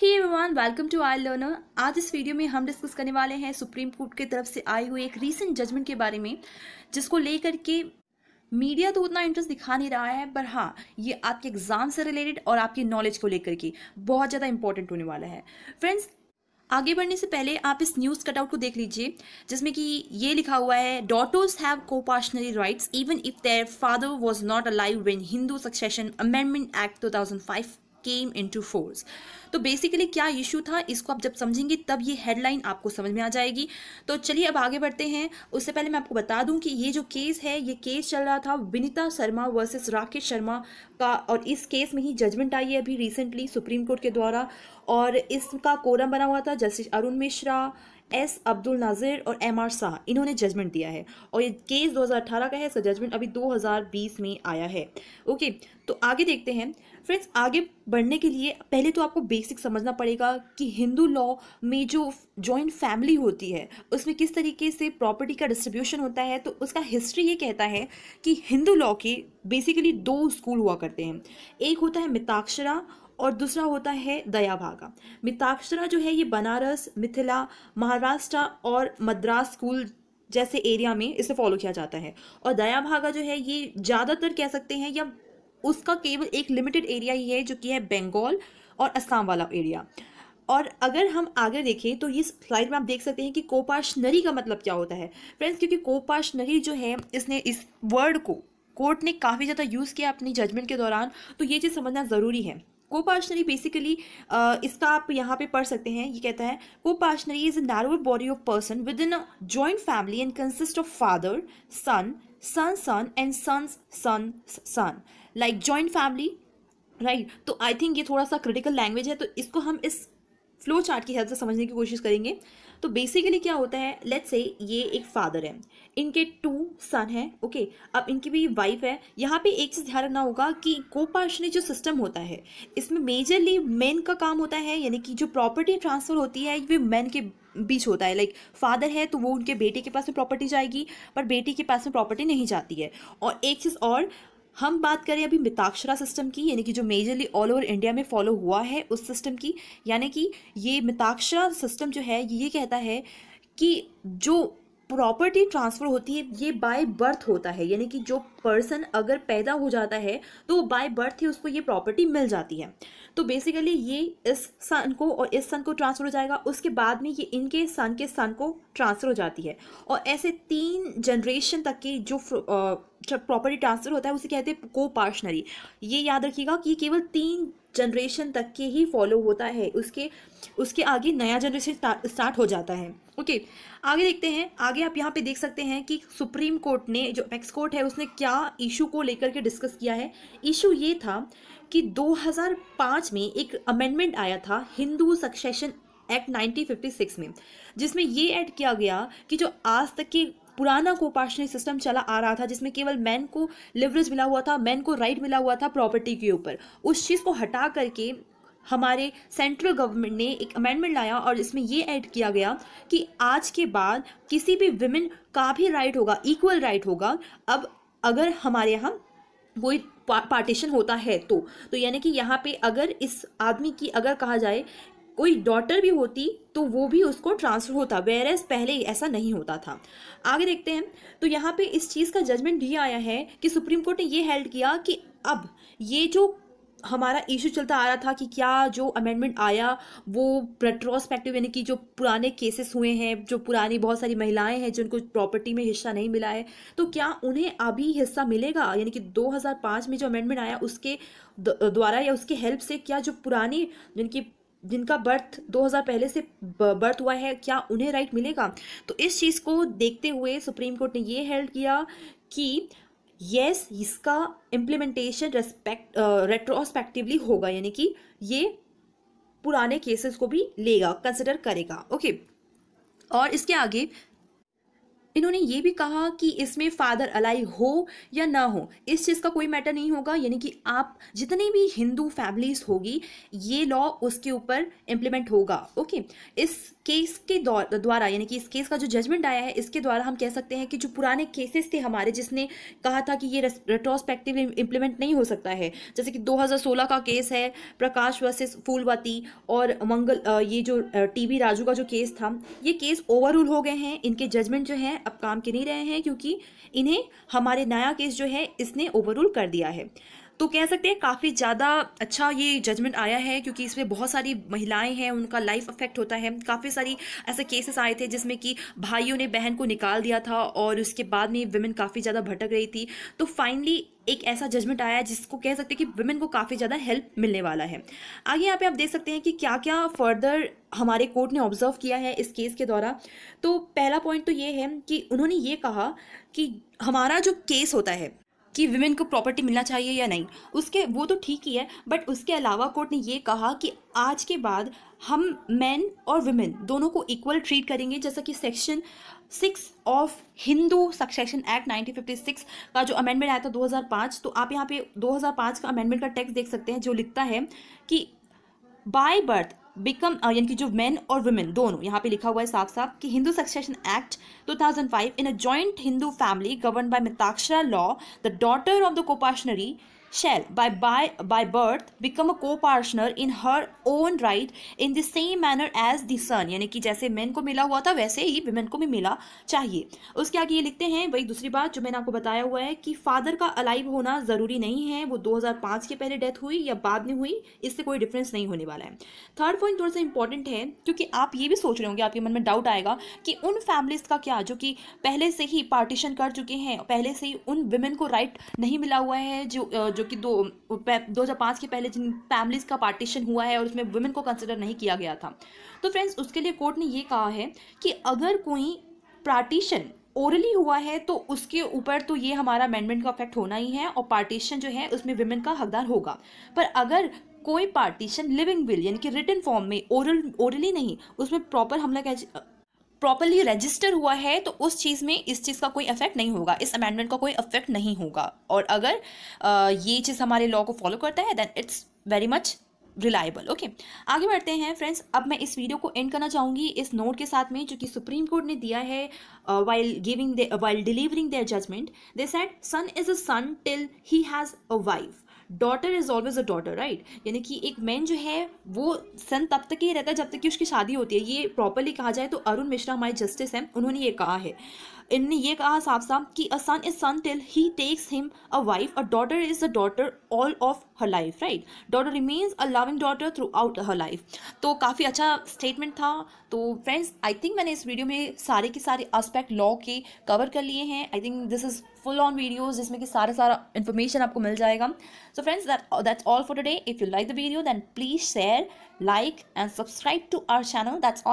Hey everyone, welcome to I learner. आज इस video में हम डिस्कस करने वाले हैं सुप्रीम कोर्ट की तरफ से आई हुई एक रीसेंट जजमेंट के बारे में, जिसको लेकर के मीडिया तो उतना इंटरेस्ट दिखा नहीं रहा है, पर हाँ, ये आपके एग्जाम से रिलेटेड और आपकी नॉलेज को लेकर के बहुत ज़्यादा इंपॉर्टेंट होने वाला है। फ्रेंड्स, आगे बढ़ने से पहले आप इस न्यूज़ कटआउट को देख लीजिए, जिसमें कि ये लिखा हुआ है, daughters have coparcenary rights even if their father was not alive when Hindu succession amendment act 2005 came into force. तो बेसिकली क्या इशू था, इसको आप जब समझेंगे तब ये हेडलाइन आपको समझ में आ जाएगी। तो चलिए अब आगे बढ़ते हैं। उससे पहले मैं आपको बता दूं कि ये जो केस है, ये केस चल रहा था विनीता शर्मा वर्सेस राकेश शर्मा का, और इस केस में ही जजमेंट आई है अभी रिसेंटली सुप्रीम कोर्ट के द्वारा। और इसका कोरम बना हुआ था जस्टिस अरुण मिश्रा, एस अब्दुल नाजिर और एम आर शाह, इन्होंने जजमेंट दिया है। और ये केस 2018 का है, इसका जजमेंट अभी 2020 में आया है। ओके, तो आगे देखते हैं। फ्रेंड्स, आगे बढ़ने के लिए पहले तो आपको बेसिक समझना पड़ेगा कि हिंदू लॉ में जो जॉइंट फैमिली होती है उसमें किस तरीके से प्रॉपर्टी का डिस्ट्रीब्यूशन होता है। तो उसका हिस्ट्री ये कहता है कि हिंदू लॉ के बेसिकली दो स्कूल हुआ करते हैं। एक होता है मिताक्षरा और दूसरा होता है दयाभागा। मिताक्षरा जो है ये बनारस, मिथिला, महाराष्ट्र और मद्रास स्कूल जैसे एरिया में इसे फॉलो किया जाता है। और दयाभागा जो है ये ज़्यादातर कह सकते हैं, या उसका केवल एक लिमिटेड एरिया ही है जो कि है बंगाल और असम वाला एरिया। और अगर हम आगे देखें तो इस स्लाइड में आप देख सकते हैं कि कोपाशनरी का मतलब क्या होता है। फ्रेंड्स, क्योंकि कोपाशनरी जो है, इसने इस वर्ड को कोर्ट ने काफ़ी ज़्यादा यूज़ किया अपनी जजमेंट के दौरान, तो ये चीज़ समझना ज़रूरी है। कोपाशनरी बेसिकली इसका आप यहाँ पे पढ़ सकते हैं। ये कहता है, coparcenary is a narrower body of person within a joint family and consist of father, son, son son and sons son son, like joint family, right. तो आई थिंक ये थोड़ा सा क्रिटिकल लैंग्वेज है, तो इसको हम इस flow chart की हेल्प से समझने की कोशिश करेंगे। तो बेसिकली क्या होता है, लेट्स से ये एक फादर है, इनके 2 सन हैं। ओके, अब इनकी भी वाइफ है। यहाँ पे एक चीज़ ध्यान रखना होगा कि कोपाशनरी जो सिस्टम होता है इसमें मेजरली मेन का काम होता है, यानी कि जो प्रॉपर्टी ट्रांसफर होती है वो मेन के बीच होता है। लाइक फादर है तो वो उनके बेटे के पास में प्रॉपर्टी जाएगी, पर बेटी के पास में प्रॉपर्टी नहीं जाती है। और एक चीज़ और, हम बात करें अभी मिताक्षरा सिस्टम की, यानी कि जो मेजरली ऑल ओवर इंडिया में फॉलो हुआ है उस सिस्टम की, यानी कि ये मिताक्षरा सिस्टम जो है ये कहता है कि जो प्रॉपर्टी ट्रांसफ़र होती है ये बाय बर्थ होता है, यानी कि जो पर्सन अगर पैदा हो जाता है तो बाय बर्थ ही उसको ये प्रॉपर्टी मिल जाती है। तो बेसिकली ये इस सन को और इस सन को ट्रांसफ़र हो जाएगा, उसके बाद में ये इनके सन के सन को ट्रांसफ़र हो जाती है। और ऐसे 3 जनरेशन तक की जो प्रॉपर्टी ट्रांसफ़र होता है उसे कहते हैं कोपाशनरी। ये याद रखिएगा कि केवल 3 जनरेशन तक के ही फॉलो होता है, उसके आगे नया जनरेशन स्टार्ट हो जाता है। ओके, आगे देखते हैं। आगे आप यहाँ पे देख सकते हैं कि सुप्रीम कोर्ट ने, जो एपेक्स कोर्ट है, उसने क्या इशू को लेकर के डिस्कस किया है। इशू ये था कि 2005 में एक अमेंडमेंट आया था हिंदू सक्सेशन एक्ट 1956 में, जिसमें ये ऐड किया गया कि जो आज तक के पुराना कोपाशनरी सिस्टम चला आ रहा था, जिसमें केवल मैन को लिवरेज मिला हुआ था, मैन को राइट मिला हुआ था प्रॉपर्टी के ऊपर, उस चीज़ को हटा करके हमारे सेंट्रल गवर्नमेंट ने एक अमेंडमेंट लाया और इसमें ये ऐड किया गया कि आज के बाद किसी भी विमेन का भी राइट होगा, इक्वल राइट होगा। अब अगर हमारे यहाँ कोई पार्टीशन होता है तो यानी कि यहाँ पे अगर इस आदमी की अगर कहा जाए कोई डॉटर भी होती तो वो भी उसको ट्रांसफर होता, वेयरएज पहले ऐसा नहीं होता था। आगे देखते हैं। तो यहाँ पे इस चीज़ का जजमेंट ये आया है कि सुप्रीम कोर्ट ने ये हेल्ड किया कि अब ये जो हमारा इशू चलता आ रहा था कि क्या जो अमेंडमेंट आया वो रेट्रोस्पेक्टिव, यानी कि जो पुराने केसेस हुए हैं, जो पुरानी बहुत सारी महिलाएं हैं जिनको प्रॉपर्टी में हिस्सा नहीं मिला है, तो क्या उन्हें अभी हिस्सा मिलेगा। यानी कि 2005 में जो अमेंडमेंट आया उसके द्वारा या उसकी हेल्प से क्या जो पुरानी जिनका बर्थ 2000 पहले से बर्थ हुआ है, क्या उन्हें राइट मिलेगा। तो इस चीज़ को देखते हुए सुप्रीम कोर्ट ने ये हेल्ड किया कि यस, इसका इम्प्लीमेंटेशन रेट्रोस्पेक्टिवली होगा, यानी कि ये पुराने केसेस को भी लेगा, कंसिडर करेगा। ओके, और इसके आगे इन्होंने ये भी कहा कि इसमें फादर अलाइव हो या ना हो, इस चीज़ का कोई मैटर नहीं होगा, यानी कि आप जितनी भी हिंदू फैमिलीज होगी ये लॉ उसके ऊपर इम्प्लीमेंट होगा। ओके, इस केस के द्वारा, यानी कि इस केस का जो जजमेंट आया है इसके द्वारा हम कह सकते हैं कि जो पुराने केसेस थे हमारे, जिसने कहा था कि ये रेट्रोस्पेक्टिव इम्प्लीमेंट नहीं हो सकता है, जैसे कि 2016 का केस है प्रकाश वर्सेस फूलवती, और ये जो टीबी राजू का जो केस था, ये केस ओवररूल हो गए हैं, इनके जजमेंट जो है अब काम के नहीं रहे हैं, क्योंकि इन्हें हमारे नया केस जो है इसने ओवररूल कर दिया है। तो कह सकते हैं काफ़ी ज़्यादा अच्छा ये जजमेंट आया है, क्योंकि इसमें बहुत सारी महिलाएं हैं, उनका लाइफ अफेक्ट होता है। काफ़ी सारी ऐसे केसेस आए थे जिसमें कि भाइयों ने बहन को निकाल दिया था और उसके बाद में विमेन काफ़ी ज़्यादा भटक रही थी। तो फाइनली एक ऐसा जजमेंट आया जिसको कह सकते हैं कि विमेन को काफ़ी ज़्यादा हेल्प मिलने वाला है। आगे यहाँ पे आप देख सकते हैं कि क्या क्या फर्दर हमारे कोर्ट ने ऑब्जर्व किया है इस केस के द्वारा। तो पहला पॉइंट तो ये है कि उन्होंने ये कहा कि हमारा जो केस होता है कि विमेन को प्रॉपर्टी मिलना चाहिए या नहीं, उसके वो तो ठीक ही है, बट उसके अलावा कोर्ट ने ये कहा कि आज के बाद हम मेन और विमेन दोनों को इक्वल ट्रीट करेंगे, जैसा कि section 6 of Hindu succession act 1956 का जो अमेंडमेंट आया था 2005। तो आप यहाँ पे 2005 का अमेंडमेंट का टेक्स्ट देख सकते हैं, जो लिखता है कि बाय बर्थ बिकम, यानी कि जो मेन और वुमेन दोनों, यहाँ पे लिखा हुआ है साफ साफ कि Hindu succession act 2005 in a joint Hindu family govern by Mitakshara law the daughter of the coparcenary shall by birth become a co-partner in her own right in the same manner as the son, यानी कि जैसे main को मिला हुआ था वैसे ही women को भी मिला चाहिए। उसके आगे ये लिखते हैं वही दूसरी बात जो मैंने आपको बताया हुआ है कि फादर का अलाइव होना ज़रूरी नहीं है, वो 2005 के पहले डेथ हुई या बाद में हुई, इससे कोई डिफरेंस नहीं होने वाला है। थर्ड पॉइंट थोड़ा सा इंपॉर्टेंट है, क्योंकि आप ये भी सोच रहे होंगे, आपके मन में डाउट आएगा कि उन फैमिलीज का क्या जो कि पहले से ही पार्टीशन कर चुके हैं, पहले से ही उन विमेन को राइट नहीं मिला हुआ है, जो कि 2005 के पहले जिन फैमिलीज का पार्टीशन हुआ है और उसमें वुमेन को कंसिडर नहीं किया गया था। तो फ्रेंड्स उसके लिए कोर्ट ने ये कहा है कि अगर कोई पार्टीशन ओरली हुआ है तो उसके ऊपर तो ये हमारा अमेंडमेंट का इफेक्ट होना ही है, और पार्टीशन जो है उसमें विमेन का हकदार होगा। पर अगर कोई पार्टीशन लिविंग विल यानी कि रिटन फॉर्म में, ओरली नहीं, उसमें प्रॉपरली रजिस्टर हुआ है, तो उस चीज़ में इस चीज़ का कोई इफेक्ट नहीं होगा, इस अमेंडमेंट का कोई इफेक्ट नहीं होगा। और अगर ये चीज़ हमारे लॉ को फॉलो करता है then it's very much reliable. Okay, आगे बढ़ते हैं फ्रेंड्स। अब मैं इस वीडियो को एंड करना चाहूँगी इस नोट के साथ में जो कि सुप्रीम कोर्ट ने दिया है while delivering their judgment. They said son is a son till he has a wife. Daughter is always a daughter, right, यानी कि एक मैन जो है वो सन तब तक ही रहता है जब तक कि उसकी शादी होती है। ये प्रॉपरली कहा जाए तो अरुण मिश्रा हमारे जस्टिस हैं, उन्होंने ये कहा है, इन्होंने ये कहा साफ साफ कि a son is son till he takes him a wife, a daughter is a daughter all of her life, right, daughter remains a loving daughter throughout her life. तो काफ़ी अच्छा स्टेटमेंट था। तो फ्रेंड्स आई थिंक मैंने इस video में सारे के सारे एस्पेक्ट लॉ के कवर कर लिए हैं। I think this is full on videos जिसमें कि सारा इन्फॉर्मेशन आपको मिल जाएगा। So friends that's all for today. If you like the video then please share, like and subscribe to our channel. That's all.